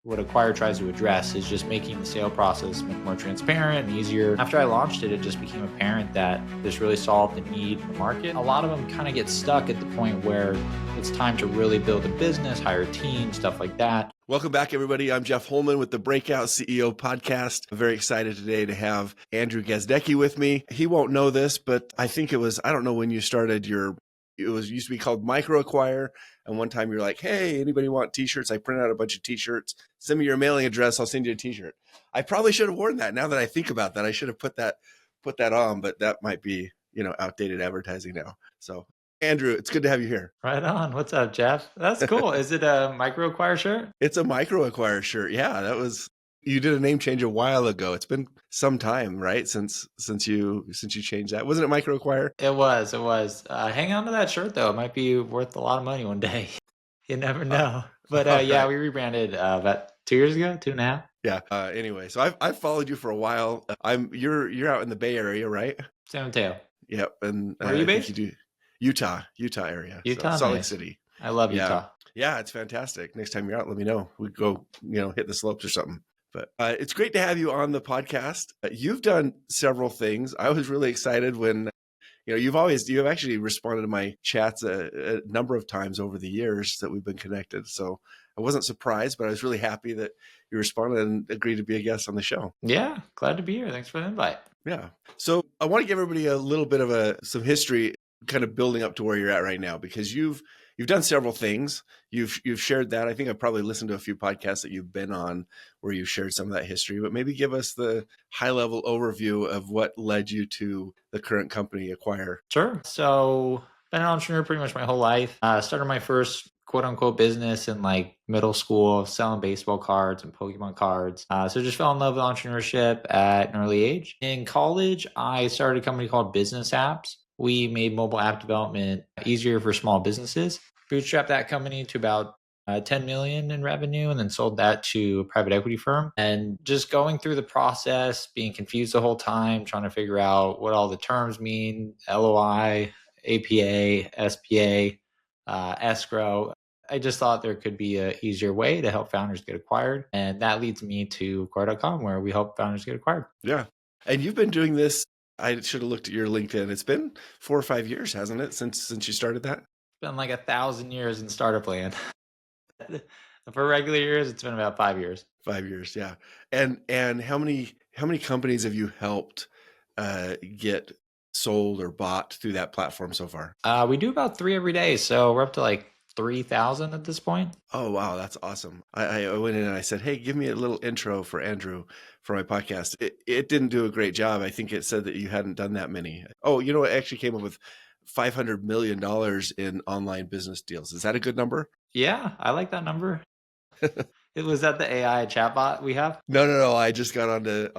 what Acquire tries to address is just making the sale process much more transparent and easier. After I launched it, it just became apparent that this really solved the need in the market. A lot of them kind of get stuck at the point where it's time to really build a business, hire a team, stuff like that. Welcome back, everybody. I'm Jeff Holman with the Breakout CEO podcast. I'm very excited today to have Andrew Gazdecki with me. He won't know this, but I think I don't know when you started it used to be called MicroAcquire. And one time you're like, hey, anybody want t-shirts? I printed out a bunch of t-shirts. Send me your mailing address. I'll send you a t-shirt. I probably should have worn that. Now that I think about that, I should have put that on, but that might be, outdated advertising now. So Andrew, it's good to have you here. Right on. What's up, Jeff? That's cool. Is it a MicroAcquire shirt? It's a MicroAcquire shirt. Yeah, you did a name change a while ago. It's been some time, right? Since you changed that. Wasn't it MicroAcquire? It was. Hang on to that shirt though. It might be worth a lot of money one day. You never know. But yeah, we rebranded about 2 years ago, 2.5. Yeah. Anyway, so I've followed you for a while. You're out in the Bay Area, right? San Mateo. Yep. And where are you based? Utah area. Utah, Salt Lake nice. City. I love Utah. Yeah, it's fantastic. Next time you're out, let me know. We go, hit the slopes or something. But it's great to have you on the podcast. You've done several things. I was really excited when, you have actually responded to my chats a number of times over the years that we've been connected. So I wasn't surprised, but I was really happy that you responded and agreed to be a guest on the show. Yeah, glad to be here. Thanks for the invite. Yeah. So I want to give everybody a little bit of some history, kind of building up to where you're at right now, because you've done several things. You've shared that. I think I've probably listened to a few podcasts that you've been on where you've shared some of that history, but maybe give us the high level overview of what led you to the current company, Acquire. Sure. So been an entrepreneur pretty much my whole life. Started my first quote unquote business in like middle school, selling baseball cards and Pokemon cards. So just fell in love with entrepreneurship at an early age. In college, I started a company called Business Apps. We made mobile app development easier for small businesses. Bootstrapped that company to about 10 million in revenue and then sold that to a private equity firm. And just going through the process, being confused the whole time, trying to figure out what all the terms mean, LOI, APA, SPA, escrow. I just thought there could be an easier way to help founders get acquired. And that leads me to Acquire.com, where we help founders get acquired. Yeah. And you've been doing this. I should have looked at your LinkedIn. It's been 4 or 5 years, hasn't it, since you started that? It's been like 1,000 years in startup land. For regular years, it's been about 5 years. 5 years, yeah. And how many companies have you helped get sold or bought through that platform so far? We do about 3 every day, so we're up to like 3,000 at this point. Oh, wow. That's awesome. I went in and I said, hey, give me a little intro for Andrew for my podcast. It didn't do a great job. I think it said that you hadn't done that many. Oh, it actually came up with $500 million in online business deals. Is that a good number? Yeah, I like that number. Was that the AI chatbot we have? No. I just got onto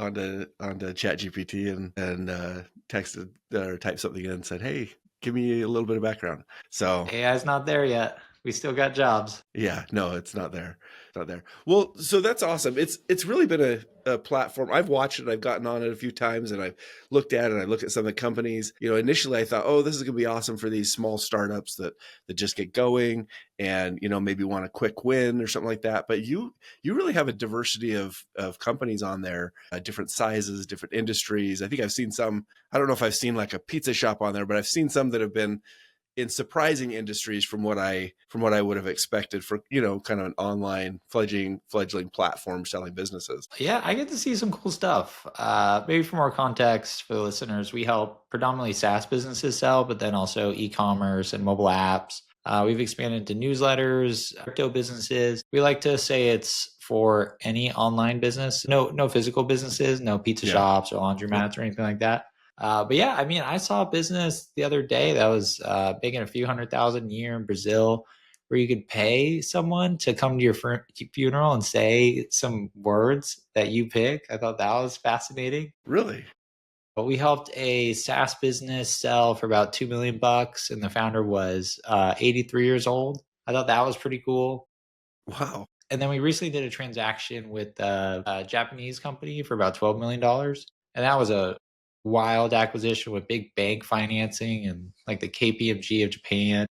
ChatGPT and texted or typed something in and said, hey, give me a little bit of background. So AI's not there yet. We still got jobs. Yeah, no, it's not there. It's not there. Well, so that's awesome. It's really been a platform. I've watched it. I've gotten on it a few times and I've looked at it and I look at some of the companies. Initially I thought, oh, this is going to be awesome for these small startups that just get going and, maybe want a quick win or something like that. But you really have a diversity of companies on there, different sizes, different industries. I think I've seen some, I don't know if I've seen like a pizza shop on there, but I've seen some that have been in surprising industries from what I would have expected for, kind of an online fledgling platform selling businesses. Yeah, I get to see some cool stuff. Maybe for more context for the listeners, we help predominantly SaaS businesses sell, but then also e-commerce and mobile apps. We've expanded into newsletters, crypto businesses. We like to say it's for any online business, no physical businesses, no pizza shops or laundromats or anything like that. But yeah, I mean, I saw a business the other day that was making a few $100,000 a year in Brazil, where you could pay someone to come to your funeral and say some words that you pick. I thought that was fascinating. Really? But we helped a SaaS business sell for about $2 million, and the founder was 83 years old. I thought that was pretty cool. Wow. And then we recently did a transaction with a Japanese company for about $12 million. And that was a wild acquisition with big bank financing and like the KPMG of Japan.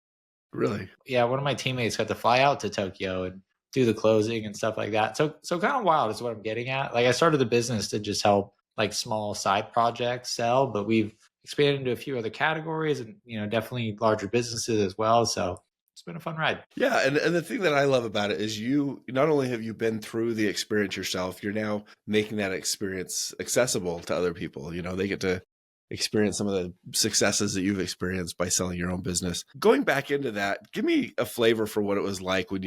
Really? Yeah, one of my teammates got to fly out to Tokyo and do the closing and stuff like that. So kind of wild is what I'm getting at. Like I started the business to just help like small side projects sell, but we've expanded into a few other categories and, definitely larger businesses as well. So it's been a fun ride. Yeah, and the thing that I love about it is you not only have you been through the experience yourself, you're now making that experience accessible to other people. They get to experience some of the successes that you've experienced by selling your own business. Going back into that, give me a flavor for what it was like when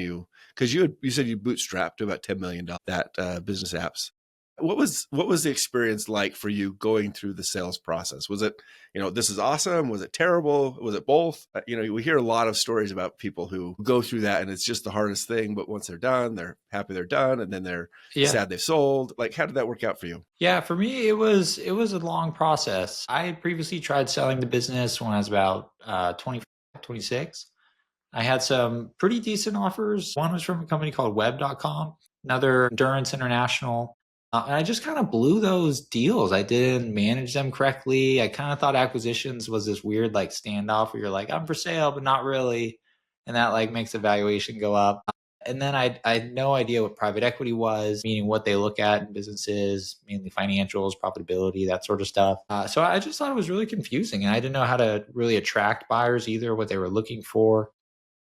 because you said you bootstrapped to about $10 million that business apps. What was the experience like for you going through the sales process? Was it, this is awesome? Was it terrible? Was it both? We hear a lot of stories about people who go through that and it's just the hardest thing, but once they're done, they're happy they're done, and then they're sad they've sold. Like, how did that work out for you? Yeah, for me, it was a long process. I had previously tried selling the business when I was about 25, 26. I had some pretty decent offers. One was from a company called web.com, another Endurance International. And I just kind of blew those deals. I didn't manage them correctly. I kind of thought acquisitions was this weird like standoff where you're like, I'm for sale, but not really. And that like makes the valuation go up. And then I had no idea what private equity was, meaning what they look at in businesses, mainly financials, profitability, that sort of stuff. So I just thought it was really confusing. And I didn't know how to really attract buyers either, what they were looking for.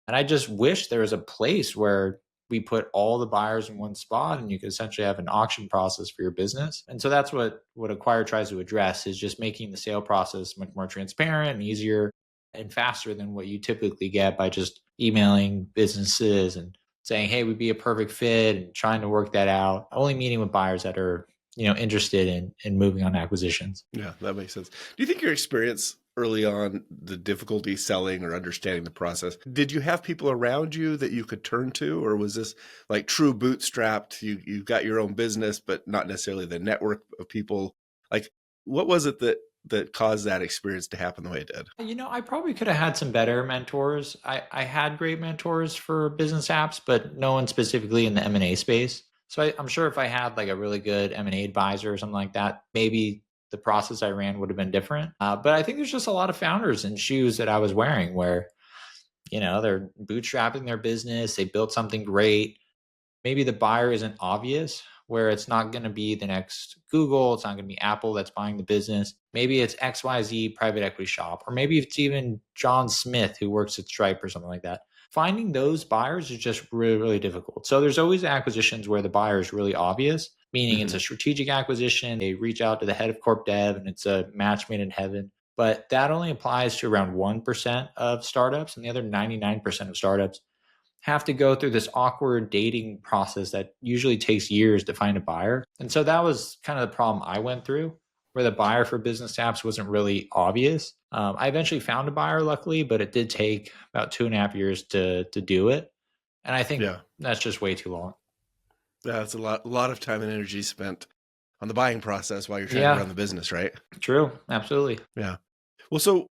And I just wish there was a place where we put all the buyers in one spot and you could essentially have an auction process for your business. And so that's what Acquire tries to address, is just making the sale process much more transparent and easier and faster than what you typically get by just emailing businesses and saying, hey, we'd be a perfect fit, and trying to work that out, only meeting with buyers that are, interested in moving on acquisitions. Yeah, that makes sense. Do you think your experience early on, the difficulty selling or understanding the process, did you have people around you that you could turn to, or was this like true bootstrapped? You got your own business, but not necessarily the network of people. Like, what was it that caused that experience to happen the way it did? I probably could have had some better mentors. I had great mentors for business apps, but no one specifically in the M&A space. So I'm sure if I had like a really good M&A advisor or something like that, maybe the process I ran would have been different. But I think there's just a lot of founders in shoes that I was wearing where, they're bootstrapping their business. They built something great. Maybe the buyer isn't obvious, where it's not going to be the next Google. It's not going to be Apple that's buying the business. Maybe it's XYZ private equity shop, or maybe it's even John Smith who works at Stripe or something like that. Finding those buyers is just really, really difficult. So there's always acquisitions where the buyer is really obvious, meaning it's a strategic acquisition. They reach out to the head of corp dev and it's a match made in heaven. But that only applies to around 1% of startups, and the other 99% of startups have to go through this awkward dating process that usually takes years to find a buyer. And so that was kind of the problem I went through, where the buyer for business apps wasn't really obvious. I eventually found a buyer, luckily, but it did take about 2.5 years to do it. And I think that's just way too long. Yeah, it's a lot of time and energy spent on the buying process while you're trying to run the business, right? True. Absolutely. Yeah. Well, so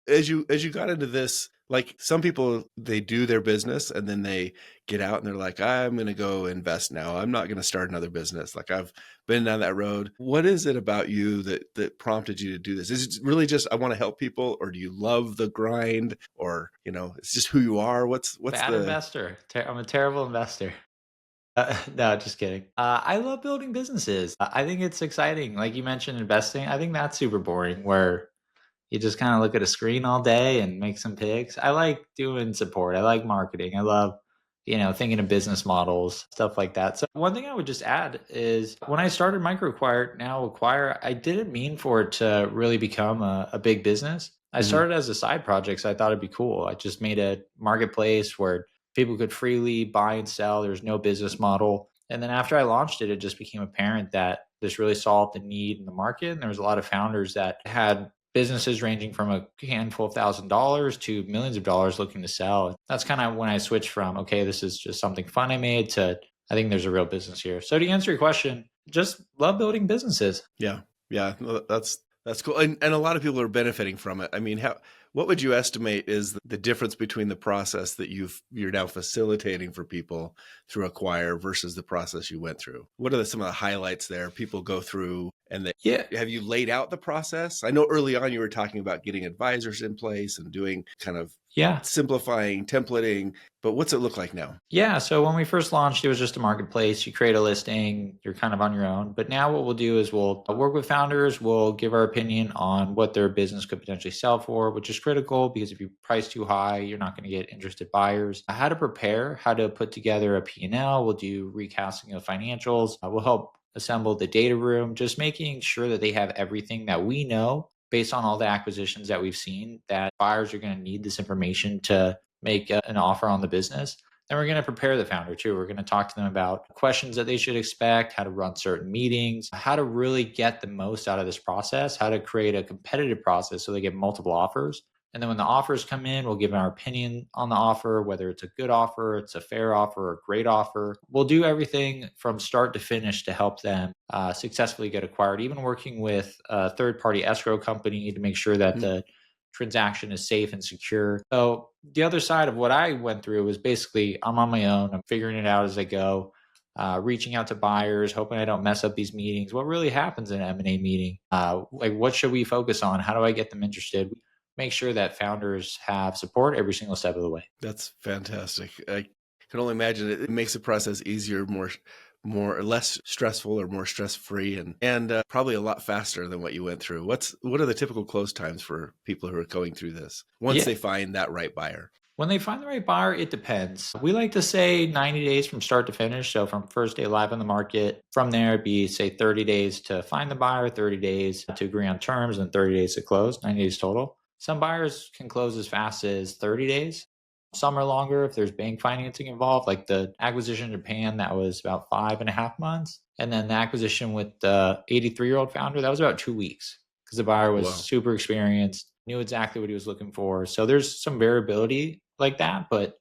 as you got into this, like some people, they do their business and then they get out and they're like, I'm going to go invest now. I'm not going to start another business. Like, I've been down that road. What is it about you that prompted you to do this? Is it really just, I want to help people, or do you love the grind, or, it's just who you are? What's Bad investor. I'm a terrible investor. No, just kidding. I love building businesses. I think it's exciting. Like you mentioned, investing. I think that's super boring, where you just kind of look at a screen all day and make some picks. I like doing support. I like marketing. I love, thinking of business models, stuff like that. So one thing I would just add is when I started MicroAcquire, now Acquire, I didn't mean for it to really become a big business. I started as a side project, so I thought it'd be cool. I just made a marketplace where people could freely buy and sell. There's no business model. And then after I launched it, it just became apparent that this really solved the need in the market. And there was a lot of founders that had businesses ranging from a handful of $1,000s to millions of dollars looking to sell. That's kind of when I switched from, okay, this is just something fun I made, to I think there's a real business here. So to answer your question, just love building businesses. Yeah. Yeah. That's cool. And a lot of people are benefiting from it. I mean, What would you estimate is the difference between the process that you're now facilitating for people through Acquire versus the process you went through? What are some of the highlights there people go through, and Yeah. have you laid out the process? I know early on you were talking about getting advisors in place and doing kind of Yeah. simplifying, templating, but what's it look like now? Yeah. So when we first launched, it was just a marketplace. You create a listing, you're kind of on your own. But now what we'll do is we'll work with founders, we'll give our opinion on what their business could potentially sell for, which is critical because if you price too high, you're not going to get interested buyers. How to prepare, how to put together a P&L, we'll do recasting of financials, we'll help assemble the data room, just making sure that they have everything that we know based on all the acquisitions that we've seen that buyers are going to need this information to make an offer on the business. Then we're going to prepare the founder too. We're going to talk to them about questions that they should expect, how to run certain meetings, how to really get the most out of this process, how to create a competitive process so they get multiple offers. And then when the offers come in, we'll give our opinion on the offer, whether it's a good offer, it's a fair offer, or a great offer. We'll do everything from start to finish to help them successfully get acquired, even working with a third-party escrow company to make sure that the transaction is safe and secure. So the other side of what I went through was basically I'm on my own. I'm figuring it out as I go, reaching out to buyers, hoping I don't mess up these meetings. What really happens in an M&A meeting? Like what should we focus on? How do I get them interested? Make sure that founders have support every single step of the way. That's fantastic. I can only imagine it makes the process easier, more or less stressful or more stress free, and probably a lot faster than what you went through. What are the typical close times for people who are going through this once they find that right buyer? When they find the right buyer, it depends. We like to say 90 days from start to finish. So from first day live on the market, from there it'd be say 30 days to find the buyer, 30 days to agree on terms, and 30 days to close, 90 days total. Some buyers can close as fast as 30 days. Some are longer if there's bank financing involved, like the acquisition in Japan, that was about 5.5 months. And then the acquisition with the 83-year-old founder, that was about 2 weeks because the buyer was super experienced, knew exactly what he was looking for. So there's some variability like that, but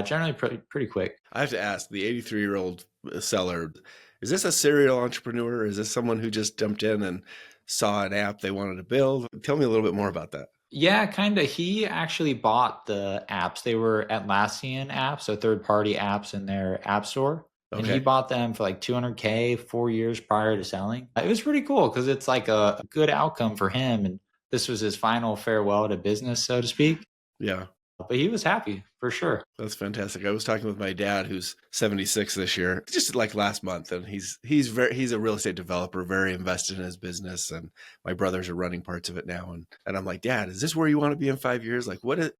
generally pretty quick. I have to ask, the 83-year-old seller, is this a serial entrepreneur? Or is this someone who just jumped in and saw an app they wanted to build? Tell me a little bit more about that. Yeah, kind of. He actually bought the apps. They were Atlassian apps, so third-party apps in their app store. And he bought them for like 200K 4 years prior to selling. It was pretty cool because it's like a good outcome for him. And this was his final farewell to business, so to speak. Yeah. But he was happy for sure. That's fantastic. I was talking with my dad, who's 76 this year, just like last month, and he's a real estate developer, very invested in his business, and my brothers are running parts of it now. And I'm like, Dad, is this where you want to be in 5 years? Like, what's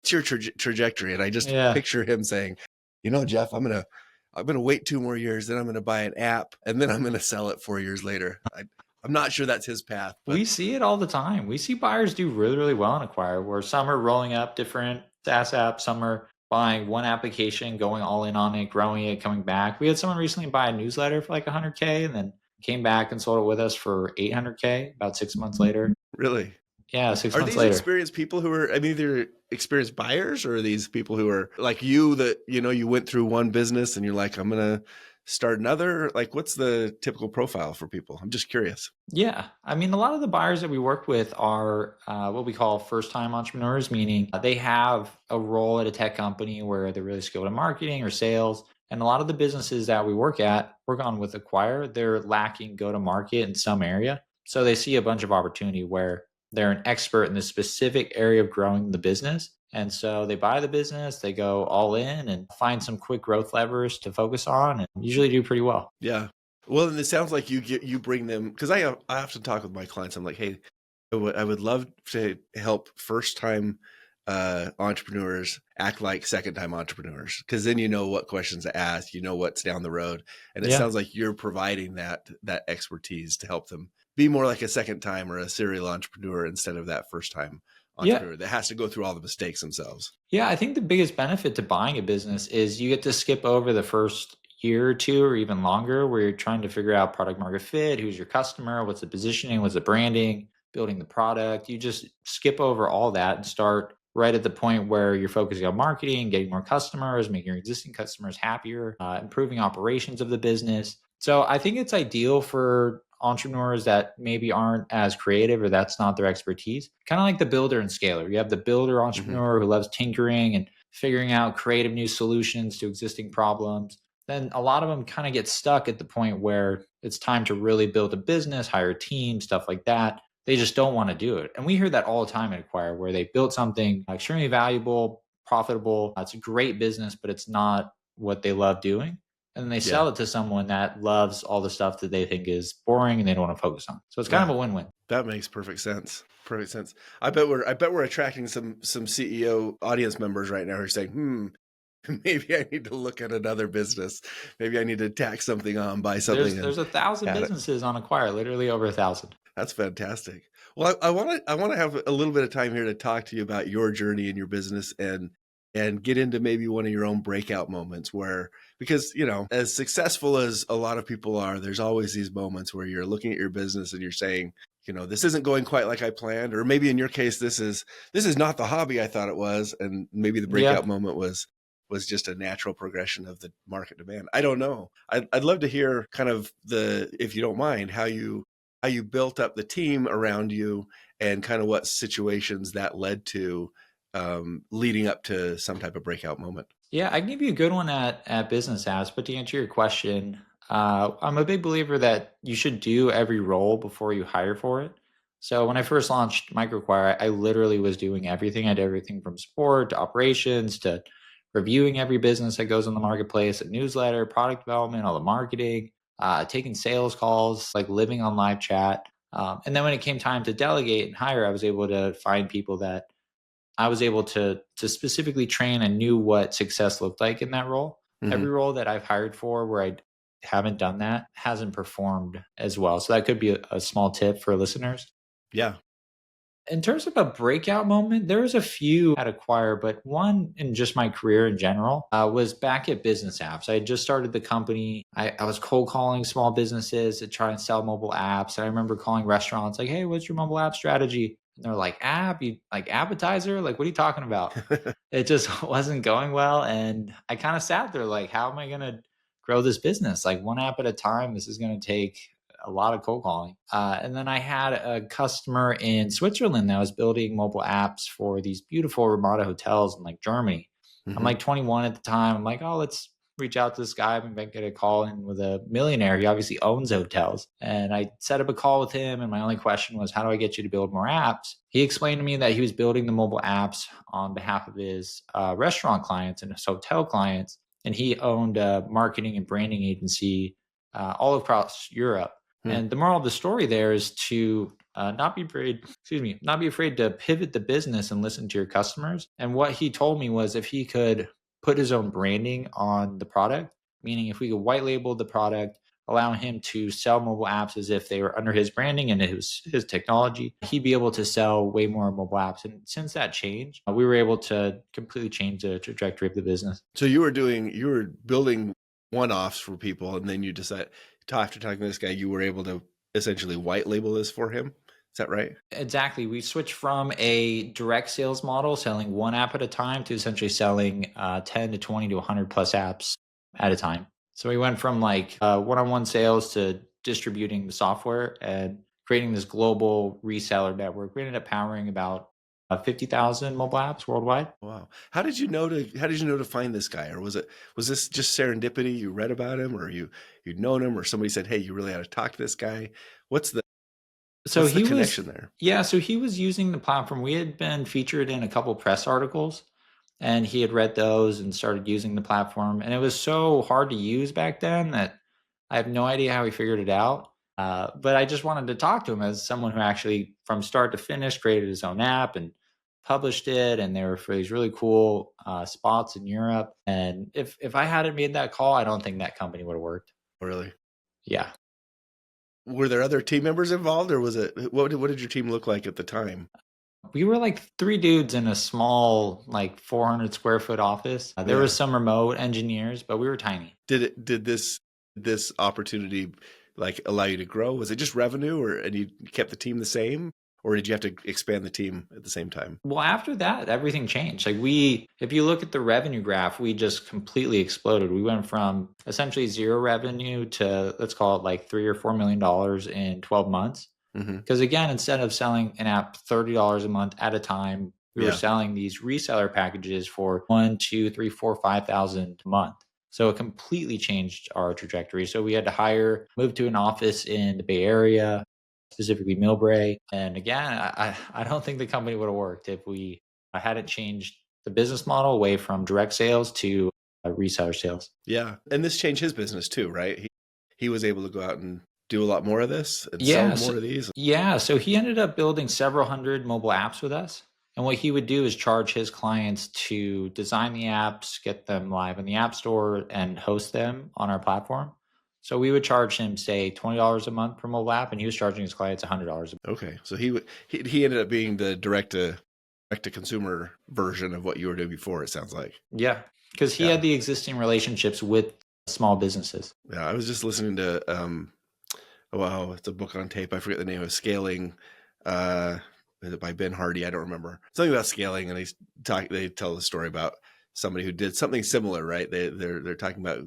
your trajectory? And I just picture him saying, Jeff, I'm gonna wait 2 more years, then I'm gonna buy an app, and then I'm gonna sell it 4 years later. I'm not sure that's his path. But we see it all the time. We see buyers do really, really well in Acquire, where some are rolling up different SaaS apps, some are buying one application, going all in on it, growing it, coming back. We had someone recently buy a newsletter for like 100K and then came back and sold it with us for 800K about 6 months later. Really? Yeah, 6 Are months these later. experienced people who are, they're experienced buyers, or are these people who are like you that, you went through one business and you're like, I'm going to start another? Like, what's the typical profile for people? I'm just curious. Yeah. A lot of the buyers that we work with are what we call first-time entrepreneurs, meaning they have a role at a tech company where they're really skilled in marketing or sales. And a lot of the businesses that we work on with Acquire, they're lacking go-to-market in some area. So they see a bunch of opportunity where they're an expert in the specific area of growing the business. And so they buy the business, they go all in and find some quick growth levers to focus on and usually do pretty well. Yeah. Well, and it sounds like you bring them, because I often talk with my clients. I'm like, hey, I would love to help first-time entrepreneurs act like second-time entrepreneurs, because then you know what questions to ask, you know what's down the road. And it sounds like you're providing that expertise to help them be more like a second-time or a serial entrepreneur instead of that first-time entrepreneur that has to go through all the mistakes themselves. Yeah, I think the biggest benefit to buying a business is you get to skip over the first year or two or even longer where you're trying to figure out product market fit, who's your customer, what's the positioning, what's the branding, building the product. You just skip over all that and start right at the point where you're focusing on marketing, getting more customers, making your existing customers happier, improving operations of the business. So I think it's ideal for entrepreneurs that maybe aren't as creative or that's not their expertise. Kind of like the builder and scaler. You have the builder Hmm. entrepreneur who loves tinkering and figuring out creative new solutions to existing problems. Then a lot of them kind of get stuck at the point where it's time to really build a business, hire a team, stuff like that. They just don't want to do it. And we hear that all the time at Acquire, where they built something extremely valuable, profitable. It's a great business, but it's not what they love doing, and then they Yeah. sell it to someone that loves all the stuff that they think is boring and they don't want to focus on. So it's kind of Yeah. a win-win. That makes perfect sense. Perfect sense. I bet we're attracting some CEO audience members right now who are saying, maybe I need to look at another business. Maybe I need to tack something on, buy something and There's 1,000 add it. businesses on Acquire, literally over 1,000. That's fantastic. Well, I want to have a little bit of time here to talk to you about your journey in your business and get into maybe one of your own breakout moments where, because, you know, as successful as a lot of people are, there's always these moments where you're looking at your business and you're saying, you know, this isn't going quite like I planned, or maybe in your case, this is not the hobby I thought it was, and maybe the Yeah. breakout moment was just a natural progression of the market demand. I don't know. I'd love to hear kind of if you don't mind, how you built up the team around you and kind of what situations that led to, leading up to some type of breakout moment. Yeah, I can give you a good one at business apps, but to answer your question, I'm a big believer that you should do every role before you hire for it. So when I first launched MicroAcquire, I literally was doing everything. I did everything from support to operations to reviewing every business that goes on the marketplace, a newsletter, product development, all the marketing, taking sales calls, like living on live chat. And then when it came time to delegate and hire, I was able to find people that I was able to specifically train and knew what success looked like in that role. Hmm. Every role that I've hired for where I haven't done that hasn't performed as well. So that could be a small tip for listeners. Yeah. In terms of a breakout moment, there was a few at Acquire, but one in just my career in general was back at Business Apps. I had just started the company. I was cold calling small businesses to try and sell mobile apps. And I remember calling restaurants like, "Hey, what's your mobile app strategy?" And they're like, "App? You like appetizer? Like, what are you talking about?" It just wasn't going well. And I kind of sat there like, how am I going to grow this business? Like one app at a time. This is going to take a lot of cold calling. And then I had a customer in Switzerland that was building mobile apps for these beautiful Ramada hotels in like Germany. I'm Hmm. like 21 at the time. I'm like, oh, let's reach out to this guy and get a call in with a millionaire. He obviously owns hotels. And I set up a call with him. And my only question was, how do I get you to build more apps? He explained to me that he was building the mobile apps on behalf of his restaurant clients and his hotel clients. And he owned a marketing and branding agency all across Europe. Hmm. And the moral of the story there is to not be afraid, excuse me, not be afraid to pivot the business and listen to your customers. And what he told me was if he could put his own branding on the product, meaning if we could white label the product, allow him to sell mobile apps as if they were under his branding and his technology, he'd be able to sell way more mobile apps. And since that changed, we were able to completely change the trajectory of the business. So you were building one-offs for people, and then you decide, after talking to this guy, you were able to essentially white label this for him. Is that right? Exactly. We switched from a direct sales model, selling one app at a time, to essentially selling 10 to 20 to 100 plus apps at a time. So we went from like one-on-one sales to distributing the software and creating this global reseller network. We ended up powering about 50,000 mobile apps worldwide. Wow. How did you know to find this guy? Or was this just serendipity? You read about him, or you'd known him, or somebody said, "Hey, you really ought to talk to this guy." What's the So what's the he was, connection there? yeah, so he was using the platform. We had been featured in a couple press articles and he had read those and started using the platform. And it was so hard to use back then that I have no idea how he figured it out. But I just wanted to talk to him as someone who actually, from start to finish, created his own app and published it. And they were for these really cool spots in Europe. And if I hadn't made that call, I don't think that company would have worked. Really? Yeah. Were there other team members involved, or was it what did your team look like at the time? We were like three dudes in a small, like 400 square foot office. There was Yeah. some remote engineers, but we were tiny. Did this opportunity like allow you to grow? Was it just revenue, and you kept the team the same, or did you have to expand the team at the same time? Well, after that, everything changed. Like if you look at the revenue graph, we just completely exploded. We went from essentially zero revenue to, let's call it like $3 or $4 million in 12 months. Mm-hmm. Because again, instead of selling an app $30 a month at a time, we were Yeah. selling these reseller packages for 1, 2, 3, 4, 5,000 a month. So it completely changed our trajectory. So we had to move to an office in the Bay Area, specifically Millbrae. And again, I don't think the company would have worked if I hadn't changed the business model away from direct sales to reseller sales. Yeah. And this changed his business too, right? He was able to go out and do a lot more of this and sell more of these. Yeah. So he ended up building several hundred mobile apps with us. And what he would do is charge his clients to design the apps, get them live in the App Store, and host them on our platform. So we would charge him, say, $20 a month per mobile app, and he was charging his clients $100 a month. Okay. So he ended up being the direct to consumer version of what you were doing before, it sounds like. Yeah. Because he had the existing relationships with small businesses. Yeah. I was just listening to, wow, it's a book on tape. I forget the name of Scaling. Is it by Ben Hardy? I don't remember. Something about scaling, and they tell the story about somebody who did something similar, right? They're talking about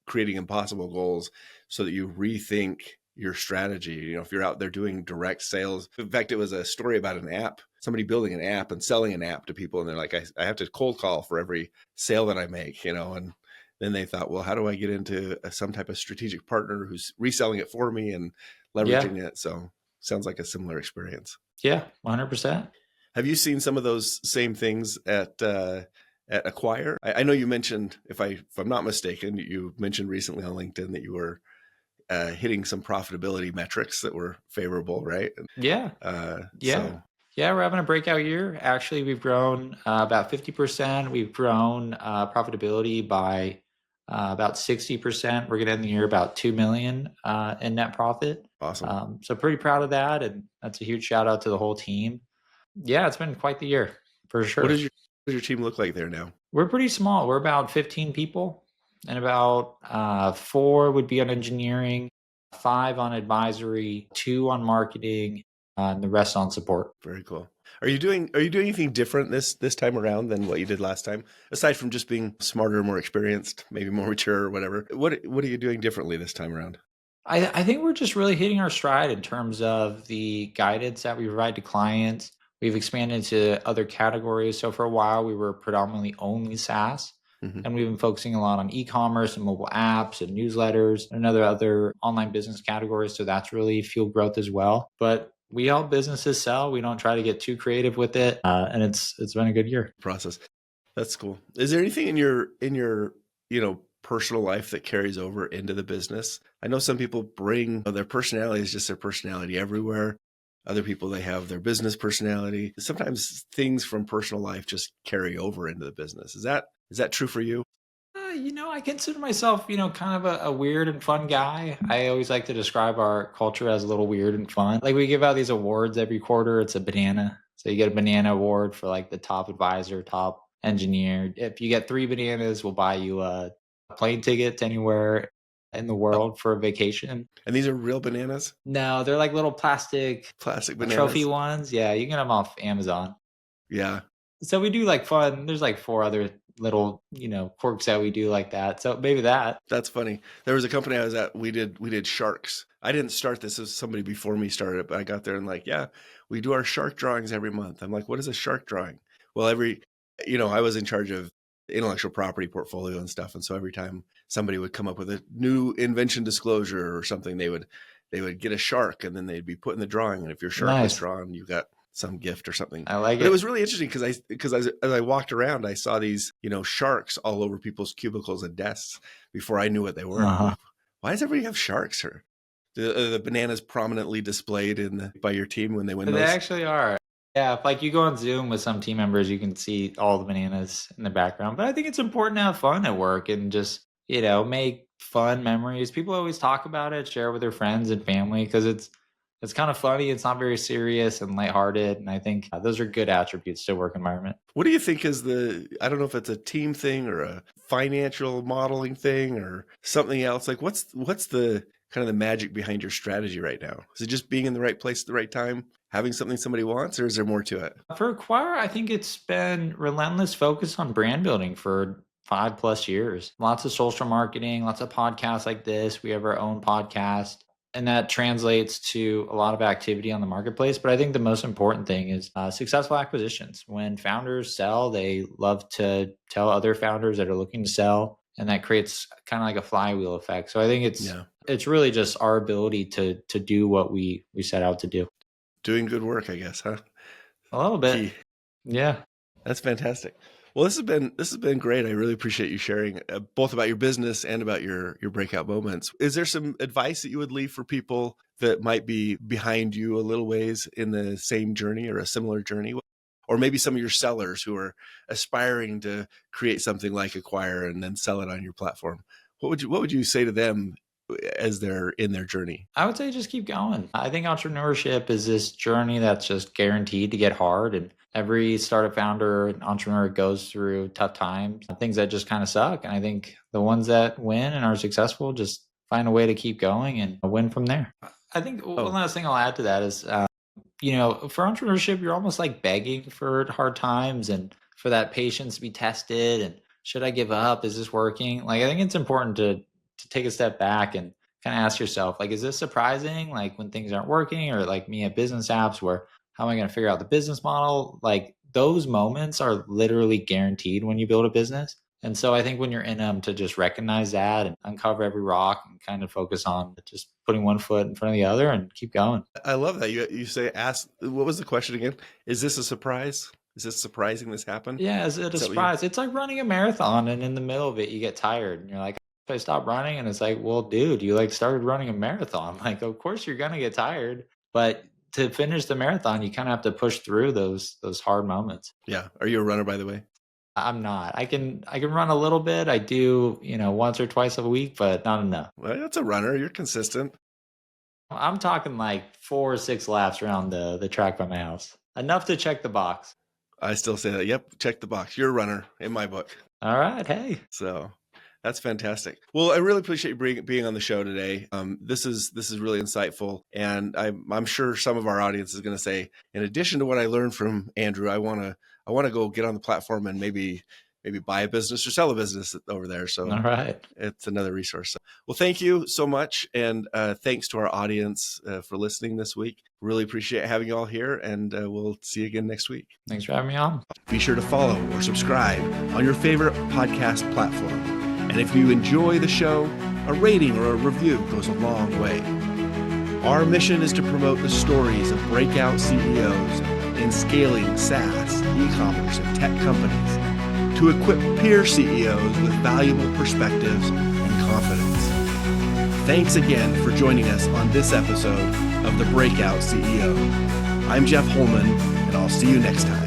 creating impossible goals so that you rethink your strategy. You know, if you're out there doing direct sales. In fact, it was a story about an app, somebody building an app and selling an app to people, and they're like, I have to cold call for every sale that I make, you know, and then they thought, well, how do I get into some type of strategic partner who's reselling it for me and leveraging it? So sounds like a similar experience. Yeah, 100%. Have you seen some of those same things at Acquire? I know you mentioned, if I'm not mistaken, you mentioned recently on LinkedIn that you were hitting some profitability metrics that were favorable, right? Yeah. So. Yeah, we're having a breakout year. Actually, we've grown about 50%. We've grown profitability by about 60%. We're going to end the year about $2 million in net profit. Awesome. So pretty proud of that. And that's a huge shout out to the whole team. Yeah, it's been quite the year for sure. What does your team look like there now? We're pretty small. We're about 15 people, and about 4 would be on engineering, 5 on advisory, 2 on marketing, and the rest on support. Very cool. Are you doing anything different this time around than what you did last time? Aside from just being smarter, more experienced, maybe more mature or whatever. What are you doing differently this time around? I think we're just really hitting our stride in terms of the guidance that we provide to clients. We've expanded into other categories. So for a while, we were predominantly only SaaS. Mm-hmm. And we've been focusing a lot on e-commerce and mobile apps and newsletters and other online business categories. So that's really fueled growth as well. But we help businesses sell. We don't try to get too creative with it. And it's been a good year. Process. That's cool. Is there anything in your personal life that carries over into the business? I know some people bring their personality is just their personality everywhere. Other people, they have their business personality. Sometimes things from personal life just carry over into the business. Is that true for you? I consider myself, kind of a weird and fun guy. I always like to describe our culture as a little weird and fun. Like we give out these awards every quarter. It's a banana. So you get a banana award for like the top advisor, top engineer. If you get 3 bananas, we'll buy you a plane ticket to anywhere in the world for a vacation. And these are real bananas? No, they're like little plastic bananas. Trophy ones. Yeah, you can get them off Amazon. Yeah. So we do like fun. There's like 4 other little, quirks that we do like that. So maybe that. That's funny. There was a company I was at, we did sharks. I didn't start this, as somebody before me started it, but I got there and like, yeah, we do our shark drawings every month. I'm like, what is a shark drawing? Well, I was in charge of intellectual property portfolio and stuff. And so every time somebody would come up with a new invention disclosure or something, they would get a shark and then they'd be put in the drawing. And if your shark was drawn, you got some gift or something. I like it. But it was really interesting because as I walked around, I saw these, sharks all over people's cubicles and desks before I knew what they were. Like, why does everybody have sharks here? The bananas prominently displayed by your team when they win those? They actually are. Yeah, if like you go on Zoom with some team members, you can see all the bananas in the background. But I think it's important to have fun at work and just, make fun memories. People always talk about it, share with their friends and family because it's kind of funny. It's not very serious and lighthearted. And I think those are good attributes to a work environment. What do you think is I don't know if it's a team thing or a financial modeling thing or something else. Like what's the kind of the magic behind your strategy right now? Is it just being in the right place at the right time? having something somebody wants, or is there more to it? For Acquire, I think it's been relentless focus on brand building for 5+ years. Lots of social marketing, lots of podcasts like this. We have our own podcast, and that translates to a lot of activity on the marketplace. But I think the most important thing is successful acquisitions. When founders sell, they love to tell other founders that are looking to sell, and that creates kind of like a flywheel effect. So I think it's really just our ability to do what we set out to do. Doing good work, I guess, huh? A little bit. Key. Yeah. That's fantastic. Well, this has been great. I really appreciate you sharing both about your business and about your breakout moments. Is there some advice that you would leave for people that might be behind you a little ways in the same journey or a similar journey? Or maybe some of your sellers who are aspiring to create something like Acquire and then sell it on your platform. What would you say to them as they're in their journey? I would say just keep going. I think entrepreneurship is this journey that's just guaranteed to get hard. And every startup founder and entrepreneur goes through tough times, things that just kind of suck. And I think the ones that win and are successful just find a way to keep going and win from there. I think one last thing I'll add to that is, for entrepreneurship, you're almost like begging for hard times and for that patience to be tested. And should I give up? Is this working? Like, I think it's important to take a step back and kind of ask yourself, like, is this surprising? Like when things aren't working, or like me at business apps where how am I going to figure out the business model? Like those moments are literally guaranteed when you build a business. And so I think when you're in them, to just recognize that and uncover every rock and kind of focus on just putting one foot in front of the other and keep going. I love that. You say, ask, what was the question again? Is this a surprise? Is this surprising this happened? Yeah, is it a surprise? It's like running a marathon and in the middle of it, you get tired and you're like, I stopped running. And it's like, well, dude, you like started running a marathon. Like, of course you're going to get tired, but to finish the marathon, you kind of have to push through those hard moments. Yeah. Are you a runner, by the way? I'm not. I can run a little bit. I do, once or twice a week, but not enough. Well, that's a runner. You're consistent. I'm talking like 4 or 6 laps around the track by my house. Enough to check the box. I still say that. Yep. Check the box. You're a runner in my book. All right. Hey. So that's fantastic. Well, I really appreciate you being on the show today. This is really insightful, and I'm sure some of our audience is going to say, in addition to what I learned from Andrew, I want to go get on the platform and maybe buy a business or sell a business over there. So all right, it's another resource. Well, thank you so much, and thanks to our audience for listening this week. Really appreciate having you all here, and we'll see you again next week. Thanks for having me on. Be sure to follow or subscribe on your favorite podcast platform. And if you enjoy the show, a rating or a review goes a long way. Our mission is to promote the stories of breakout CEOs in scaling SaaS, e-commerce, and tech companies to equip peer CEOs with valuable perspectives and confidence. Thanks again for joining us on this episode of the Breakout CEO. I'm Jeff Holman, and I'll see you next time.